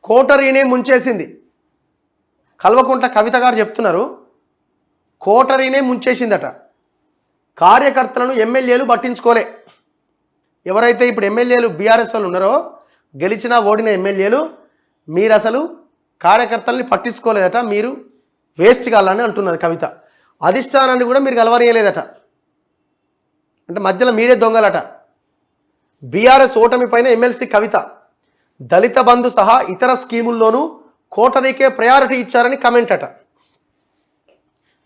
కోటరీనే ముంచేసింది. కల్వకుంట్ల కవిత గారు చెప్తున్నారు, కోటరీనే ముంచేసిందట. కార్యకర్తలను ఎమ్మెల్యేలు పట్టించుకోలే. ఎవరైతే ఇప్పుడు ఎమ్మెల్యేలు బీఆర్ఎస్ వాళ్ళు ఉన్నారో, గెలిచినా ఓడిన ఎమ్మెల్యేలు, మీరు అసలు కార్యకర్తల్ని పట్టించుకోలేదట, మీరు వేస్ట్ కావాలని అంటున్నది కవిత. అధిష్టానాన్ని కూడా మీరు కలవనీయలేదట. అంటే మధ్యలో మీరే దొంగలట. బీఆర్ఎస్ ఓటమి పైన ఎమ్మెల్సీ కవిత, దళిత బంధు సహా ఇతర స్కీముల్లోనూ కోటరీకే ప్రయారిటీ ఇచ్చారని కమెంట్ అట.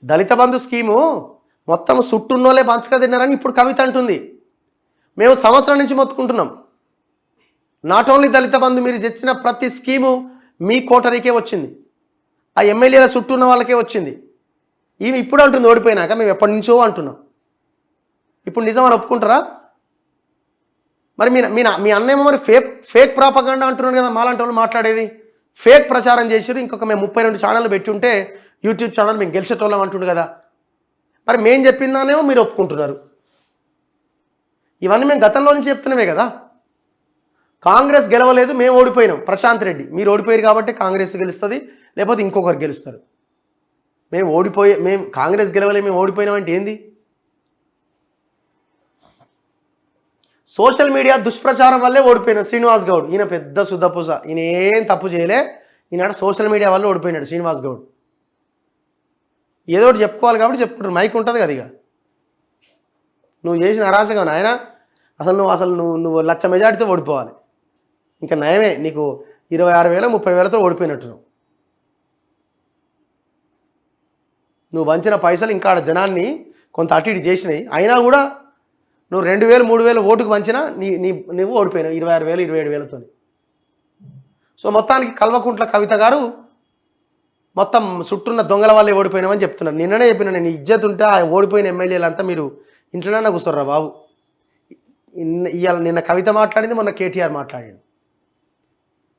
దళిత బంధు స్కీము మొత్తం సుట్టున్నోలే పంచక తిన్నారని ఇప్పుడు కవిత అంటుంది. మేము సంవత్సరం నుంచి మొత్తుకుంటున్నాం. నాట్ ఓన్లీ దళిత బంధు, మీరు తెచ్చిన ప్రతి స్కీము మీ కోటరీకే వచ్చింది, ఆ ఎమ్మెల్యేల చుట్టూ ఉన్న వాళ్ళకే వచ్చింది. ఈమె ఇప్పుడు అంటుంది ఓడిపోయినాక, మేము ఎప్పటి నుంచో అంటున్నాం. ఇప్పుడు నిజమని ఒప్పుకుంటారా? మరి మీ అన్నేమో మరి ఫేక్ ప్రాపగండా అంటున్నారు కదా. మాలాంటి వాళ్ళు మాట్లాడేది ఫేక్ ప్రచారం చేసారు. ఇంకొక మేము 32 ఛానళ్ళు పెట్టి ఉంటే యూట్యూబ్ ఛానల్ మేము గెలిచేటోళ్ళం అంటుండు కదా. మరి మేము చెప్పిందానేమో మీరు ఒప్పుకుంటున్నారు. ఇవన్నీ మేము గతంలో నుంచి చెప్తున్నామే కదా. కాంగ్రెస్ గెలవలేదు, మేము ఓడిపోయినాం. ప్రశాంత్ రెడ్డి, మీరు ఓడిపోయారు కాబట్టి కాంగ్రెస్ గెలుస్తుంది, లేకపోతే ఇంకొకరు గెలుస్తారు. మేము కాంగ్రెస్ గెలవలే, మేము ఓడిపోయినామంటే ఏంది? సోషల్ మీడియా దుష్ప్రచారం వల్లే ఓడిపోయిన శ్రీనివాస్ గౌడ్. ఈయన పెద్ద శుద్ధపూస, ఈయన ఏం తప్పు చేయలే. ఈనాడ సోషల్ మీడియా వల్ల ఓడిపోయినాడు శ్రీనివాస్ గౌడ్. ఏదో ఒకటి చెప్పుకోవాలి కాబట్టి చెప్పుకుంటారు. మైక్ ఉంటుంది కదా. ఇక నువ్వు చేసిన అరాచకం ఆయన, నువ్వు 1,00,000 మెజార్టీతో ఓడిపోవాలి. ఇంకా నయమే, నీకు 26,000 30,000తో ఓడిపోయినట్టు. నువ్వు వంచిన పైసలు ఇంకా ఆడ జనాన్ని కొంత అటు ఇటు చేసినాయి. అయినా కూడా నువ్వు 2,000 3,000 ఓటుకు వంచినా నువ్వు ఓడిపోయినావు 26,000 27,000తో. సో మొత్తానికి కల్వకుంట్ల కవిత గారు మొత్తం చుట్టూన్న దొంగల వల్లే ఓడిపోయినామని చెప్తున్నారు. నిన్ననే చెప్పిన, నేను ఇజ్జత్ ఉంటే ఆ ఓడిపోయిన ఎమ్మెల్యేలంతా మీరు ఇంట్లోనే కూర్చోర్రా బాబు. ఇవాళ నిన్న కవిత మాట్లాడింది, మొన్న కేటీఆర్ మాట్లాడాడు.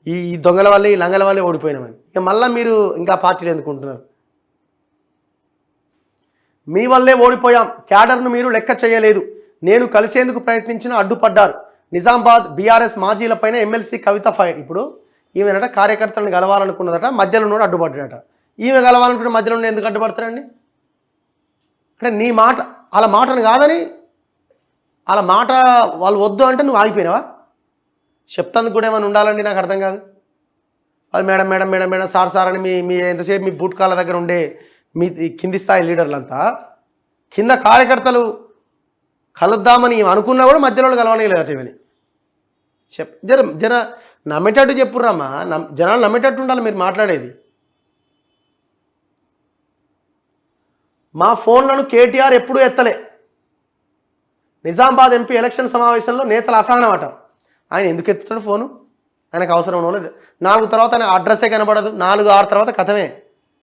ఈ దొంగల వల్లే, ఈ లంగల వల్లే ఓడిపోయినామని. ఇక మళ్ళీ మీరు ఇంకా పార్టీలు ఎందుకుంటున్నారు? మీ వల్లే ఓడిపోయాం, క్యాడర్ను మీరు లెక్క చేయలేదు, నేను కలిసేందుకు ప్రయత్నించిన అడ్డుపడ్డారు. నిజామాబాద్ బీఆర్ఎస్ మాజీలపైన ఎమ్మెల్సీ కవిత ఫైర్. ఇప్పుడు ఈమెనట కార్యకర్తలను గెలవాలనుకున్నదట, మధ్యలో నుండి అడ్డుపడ్డాడట. ఈమె గెలవాలనుకుంటే మధ్యలో నుండి ఎందుకు అడ్డుపడతారండి? అంటే నీ మాట అలా మాటను కాదని, అలా మాట వాళ్ళు వద్దు అంటే నువ్వు ఆగిపోయినావా? చెప్తానికి కూడా ఏమైనా ఉండాలండి, నాకు అర్థం కాదు. వాళ్ళు madam madam madam madam sir sir అని మీ ఎంతసేపు మీ బూట్కాల దగ్గర ఉండే మీ కింది స్థాయి లీడర్లంతా, కింద కార్యకర్తలు కలుద్దామని అనుకున్నా కూడా మధ్యలో కలవనే లేదు ఇవని జర నమ్మేటట్టు చెప్పుర్రమ్మా. జనాలు నమ్మేటట్టు ఉండాలి మీరు మాట్లాడేది. మా ఫోన్లను కేటీఆర్ ఎప్పుడూ ఎత్తలే. నిజామాబాద్ ఎంపీ ఎలక్షన్ సమావేశంలో నేతల అసహనం అట. ఆయన ఎందుకు ఎత్తుతాడు ఫోను? ఆయనకు అవసరం లేదు. 4 తర్వాత ఆయన అడ్రస్సే కనబడదు. 4 6 తర్వాత కథమే.